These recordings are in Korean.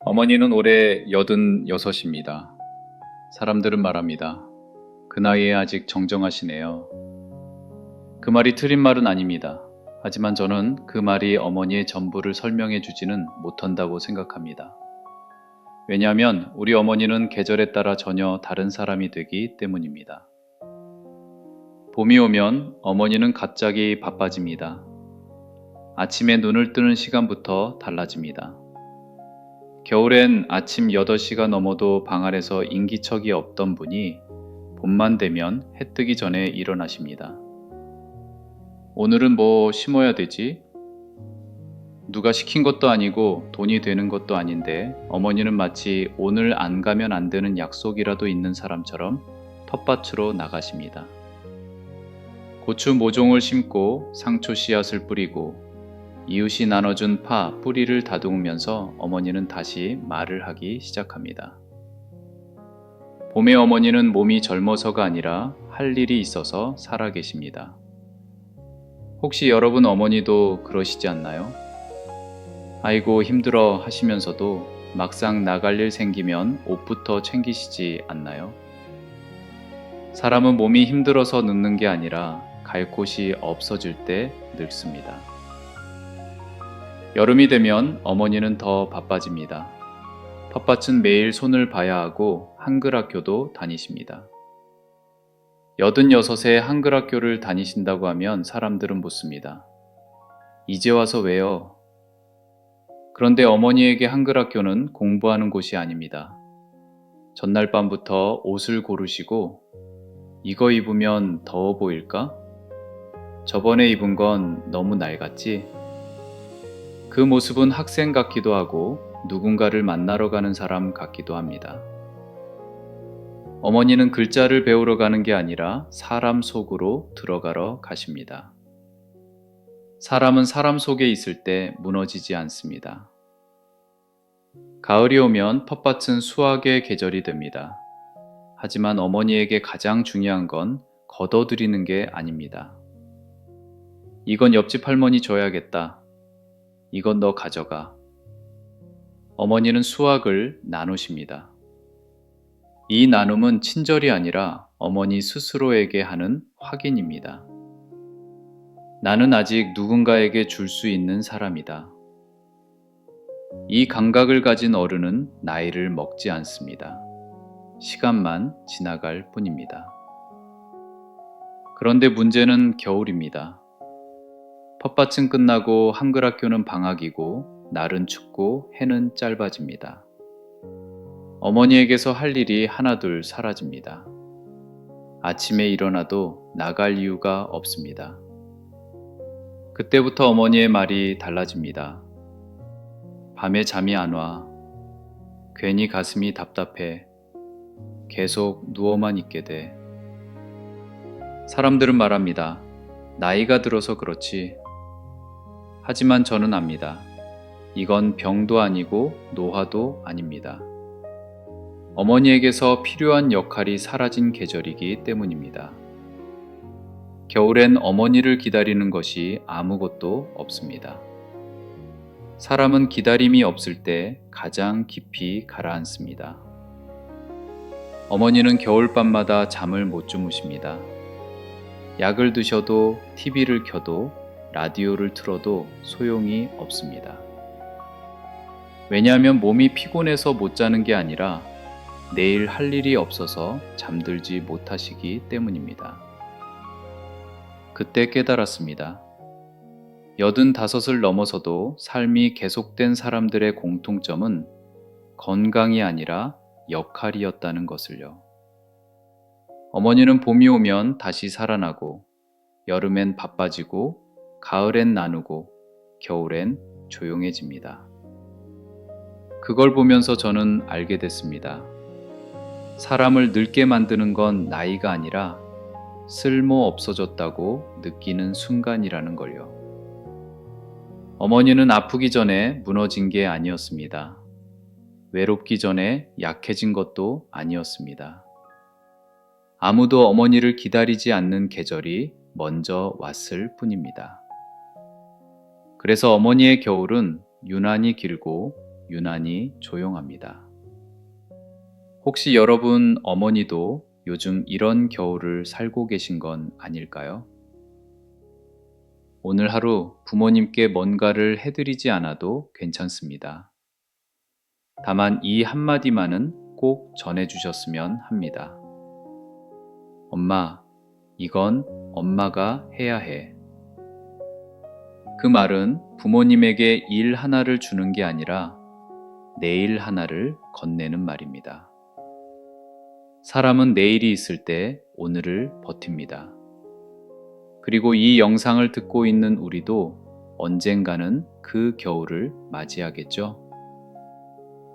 어머니는 올해 86입니다. 사람들은 말합니다. 그 나이에 아직 정정하시네요. 그 말이 틀린 말은 아닙니다. 하지만 저는 그 말이 어머니의 전부를 설명해 주지는 못한다고 생각합니다. 왜냐하면 우리 어머니는 계절에 따라 전혀 다른 사람이 되기 때문입니다. 봄이 오면 어머니는 갑자기 바빠집니다. 아침에 눈을 뜨는 시간부터 달라집니다. 겨울엔 아침 8시가 넘어도 방 안에서 인기척이 없던 분이 봄만 되면 해 뜨기 전에 일어나십니다. 오늘은 뭐 심어야 되지? 누가 시킨 것도 아니고 돈이 되는 것도 아닌데 어머니는 마치 오늘 안 가면 안 되는 약속이라도 있는 사람처럼 텃밭으로 나가십니다. 고추 모종을 심고 상추 씨앗을 뿌리고 이웃이 나눠준 파 뿌리를 다듬으면서 어머니는 다시 말을 하기 시작합니다. 봄의 어머니는 몸이 젊어서가 아니라 할 일이 있어서 살아계십니다. 혹시 여러분 어머니도 그러시지 않나요? 아이고 힘들어 하시면서도 막상 나갈 일 생기면 옷부터 챙기시지 않나요? 사람은 몸이 힘들어서 늙는 게 아니라 갈 곳이 없어질 때 늙습니다. 여름이 되면 어머니는 더 바빠집니다. 텃밭은 매일 손을 봐야 하고 한글 학교도 다니십니다. 86에 한글 학교를 다니신다고 하면 사람들은 묻습니다. 이제 와서 왜요? 그런데 어머니에게 한글 학교는 공부하는 곳이 아닙니다. 전날 밤부터 옷을 고르시고 이거 입으면 더워 보일까? 저번에 입은 건 너무 낡았지? 그 모습은 학생 같기도 하고 누군가를 만나러 가는 사람 같기도 합니다. 어머니는 글자를 배우러 가는 게 아니라 사람 속으로 들어가러 가십니다. 사람은 사람 속에 있을 때 무너지지 않습니다. 가을이 오면 텃밭은 수확의 계절이 됩니다. 하지만 어머니에게 가장 중요한 건 걷어들이는 게 아닙니다. 이건 옆집 할머니 줘야겠다. 이건 너 가져가. 어머니는 수확을 나누십니다. 이 나눔은 친절이 아니라 어머니 스스로에게 하는 확인입니다. 나는 아직 누군가에게 줄 수 있는 사람이다. 이 감각을 가진 어른은 나이를 먹지 않습니다. 시간만 지나갈 뿐입니다. 그런데 문제는 겨울입니다. 텃밭은 끝나고 한글 학교는 방학이고 날은 춥고 해는 짧아집니다. 어머니에게서 할 일이 하나둘 사라집니다. 아침에 일어나도 나갈 이유가 없습니다. 그때부터 어머니의 말이 달라집니다. 밤에 잠이 안 와. 괜히 가슴이 답답해. 계속 누워만 있게 돼. 사람들은 말합니다. 나이가 들어서 그렇지. 하지만 저는 압니다. 이건 병도 아니고 노화도 아닙니다. 어머니에게서 필요한 역할이 사라진 계절이기 때문입니다. 겨울엔 어머니를 기다리는 것이 아무것도 없습니다. 사람은 기다림이 없을 때 가장 깊이 가라앉습니다. 어머니는 겨울밤마다 잠을 못 주무십니다. 약을 드셔도 TV를 켜도 라디오를 틀어도 소용이 없습니다. 왜냐하면 몸이 피곤해서 못 자는 게 아니라 내일 할 일이 없어서 잠들지 못하시기 때문입니다. 그때 깨달았습니다. 85을 넘어서도 삶이 계속된 사람들의 공통점은 건강이 아니라 역할이었다는 것을요. 어머니는 봄이 오면 다시 살아나고 여름엔 바빠지고 가을엔 나누고 겨울엔 조용해집니다. 그걸 보면서 저는 알게 됐습니다. 사람을 늙게 만드는 건 나이가 아니라 쓸모 없어졌다고 느끼는 순간이라는 걸요. 어머니는 아프기 전에 무너진 게 아니었습니다. 외롭기 전에 약해진 것도 아니었습니다. 아무도 어머니를 기다리지 않는 계절이 먼저 왔을 뿐입니다. 그래서 어머니의 겨울은 유난히 길고 유난히 조용합니다. 혹시 여러분 어머니도 요즘 이런 겨울을 살고 계신 건 아닐까요? 오늘 하루 부모님께 뭔가를 해드리지 않아도 괜찮습니다. 다만 이 한마디만은 꼭 전해주셨으면 합니다. 엄마, 이건 엄마가 해야 해. 그 말은 부모님에게 일 하나를 주는 게 아니라 내일 하나를 건네는 말입니다. 사람은 내일이 있을 때 오늘을 버팁니다. 그리고 이 영상을 듣고 있는 우리도 언젠가는 그 겨울을 맞이하겠죠?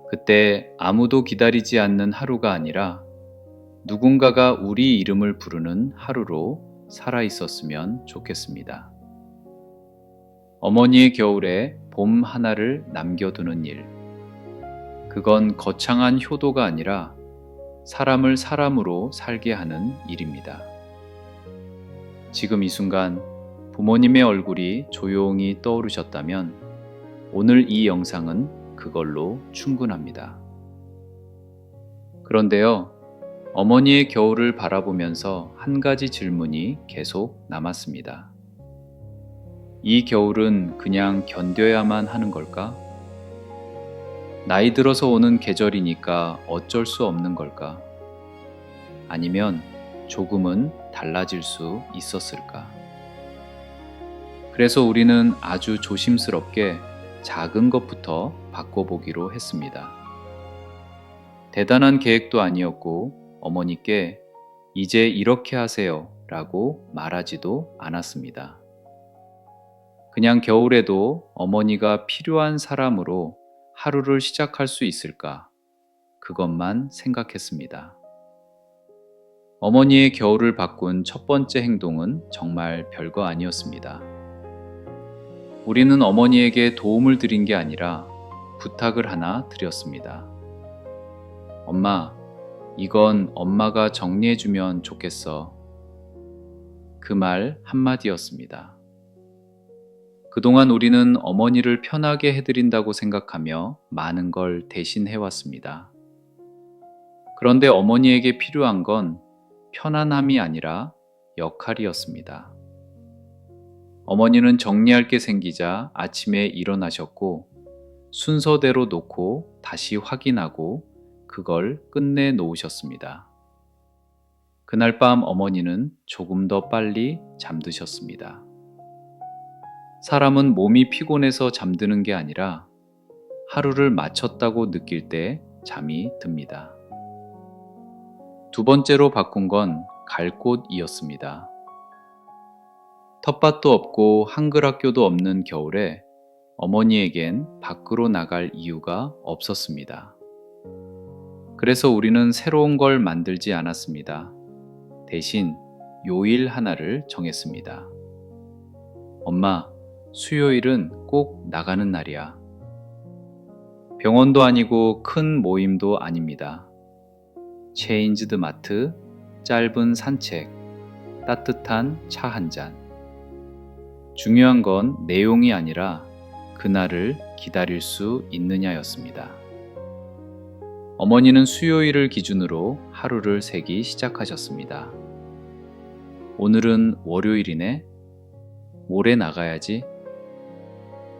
그때 아무도 기다리지 않는 하루가 아니라 누군가가 우리 이름을 부르는 하루로 살아 있었으면 좋겠습니다. 어머니의 겨울에 봄 하나를 남겨두는 일. 그건 거창한 효도가 아니라 사람을 사람으로 살게 하는 일입니다. 지금 이 순간 부모님의 얼굴이 조용히 떠오르셨다면 오늘 이 영상은 그걸로 충분합니다. 그런데요, 어머니의 겨울을 바라보면서 한 가지 질문이 계속 남았습니다. 이 겨울은 그냥 견뎌야만 하는 걸까? 나이 들어서 오는 계절이니까 어쩔 수 없는 걸까? 아니면 조금은 달라질 수 있었을까? 그래서 우리는 아주 조심스럽게 작은 것부터 바꿔보기로 했습니다. 대단한 계획도 아니었고 어머니께 이제 이렇게 하세요 라고 말하지도 않았습니다. 그냥 겨울에도 어머니가 필요한 사람으로 하루를 시작할 수 있을까? 그것만 생각했습니다. 어머니의 겨울을 바꾼 첫 번째 행동은 정말 별거 아니었습니다. 우리는 어머니에게 도움을 드린 게 아니라 부탁을 하나 드렸습니다. 엄마, 이건 엄마가 정리해주면 좋겠어. 그 말 한마디였습니다. 그동안 우리는 어머니를 편하게 해드린다고 생각하며 많은 걸 대신해왔습니다. 그런데 어머니에게 필요한 건 편안함이 아니라 역할이었습니다. 어머니는 정리할 게 생기자 아침에 일어나셨고 순서대로 놓고 다시 확인하고 그걸 끝내 놓으셨습니다. 그날 밤 어머니는 조금 더 빨리 잠드셨습니다. 사람은 몸이 피곤해서 잠드는 게 아니라 하루를 마쳤다고 느낄 때 잠이 듭니다. 두 번째로 바꾼 건 갈 곳이었습니다. 텃밭도 없고 한글 학교도 없는 겨울에 어머니에겐 밖으로 나갈 이유가 없었습니다. 그래서 우리는 새로운 걸 만들지 않았습니다. 대신 요일 하나를 정했습니다. 엄마, 수요일은 꼭 나가는 날이야. 병원도 아니고 큰 모임도 아닙니다. 체인지드 마트, 짧은 산책, 따뜻한 차 한 잔. 중요한 건 내용이 아니라 그날을 기다릴 수 있느냐였습니다. 어머니는 수요일을 기준으로 하루를 세기 시작하셨습니다. 오늘은 월요일이네? 모레 나가야지.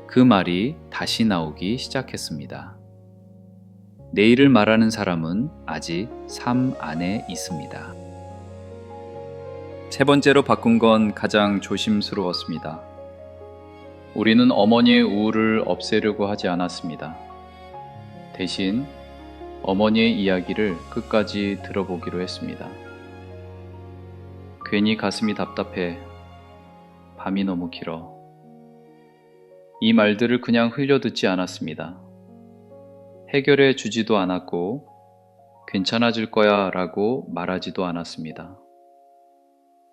그 말이 다시 나오기 시작했습니다. 내일을 말하는 사람은 아직 삶 안에 있습니다. 세 번째로 바꾼 건 가장 조심스러웠습니다. 우리는 어머니의 우울을 없애려고 하지 않았습니다. 대신 어머니의 이야기를 끝까지 들어보기로 했습니다. 괜히 가슴이 답답해. 밤이 너무 길어. 이 말들을 그냥 흘려듣지 않았습니다. 해결해 주지도 않았고 괜찮아질 거야 라고 말하지도 않았습니다.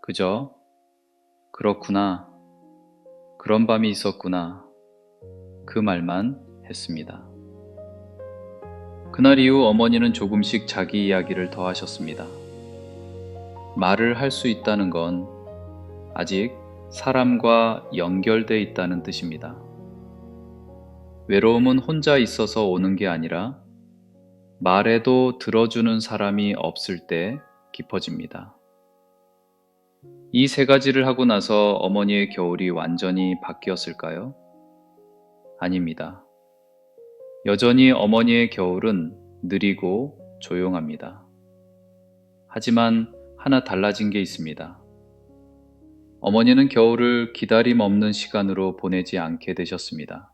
그저 그렇구나, 그런 밤이 있었구나, 그 말만 했습니다. 그날 이후 어머니는 조금씩 자기 이야기를 더 하셨습니다. 말을 할 수 있다는 건 아직 사람과 연결돼 있다는 뜻입니다. 외로움은 혼자 있어서 오는 게 아니라 말해도 들어주는 사람이 없을 때 깊어집니다. 이 세 가지를 하고 나서 어머니의 겨울이 완전히 바뀌었을까요? 아닙니다. 여전히 어머니의 겨울은 느리고 조용합니다. 하지만 하나 달라진 게 있습니다. 어머니는 겨울을 기다림 없는 시간으로 보내지 않게 되셨습니다.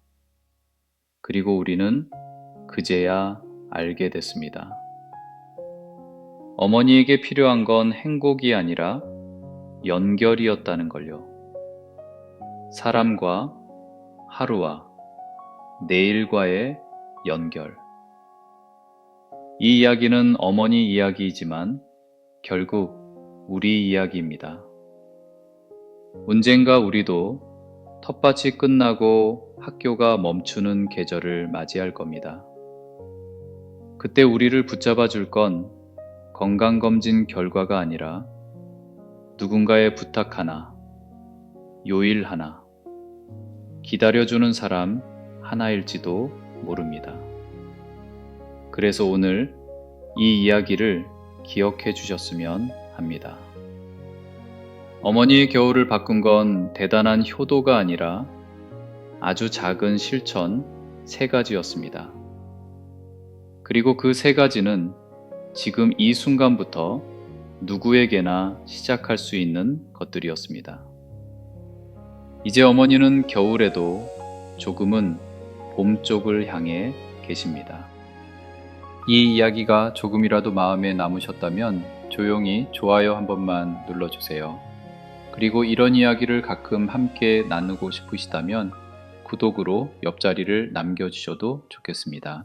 그리고 우리는 그제야 알게 됐습니다. 어머니에게 필요한 건 행복이 아니라 연결이었다는 걸요. 사람과 하루와 내일과의 연결. 이 이야기는 어머니 이야기이지만 결국 우리 이야기입니다. 언젠가 우리도 텃밭이 끝나고 학교가 멈추는 계절을 맞이할 겁니다. 그때 우리를 붙잡아 줄 건 건강검진 결과가 아니라 누군가의 부탁 하나, 요일 하나, 기다려주는 사람 하나일지도 모릅니다. 그래서 오늘 이 이야기를 기억해 주셨으면 합니다. 어머니의 겨울을 바꾼 건 대단한 효도가 아니라 아주 작은 실천 3가지였습니다. 그리고 그 3가지는 지금 이 순간부터 누구에게나 시작할 수 있는 것들이었습니다. 이제 어머니는 겨울에도 조금은 봄 쪽을 향해 계십니다. 이 이야기가 조금이라도 마음에 남으셨다면 조용히 좋아요 한 번만 눌러주세요. 그리고 이런 이야기를 가끔 함께 나누고 싶으시다면 구독으로 옆자리를 남겨주셔도 좋겠습니다.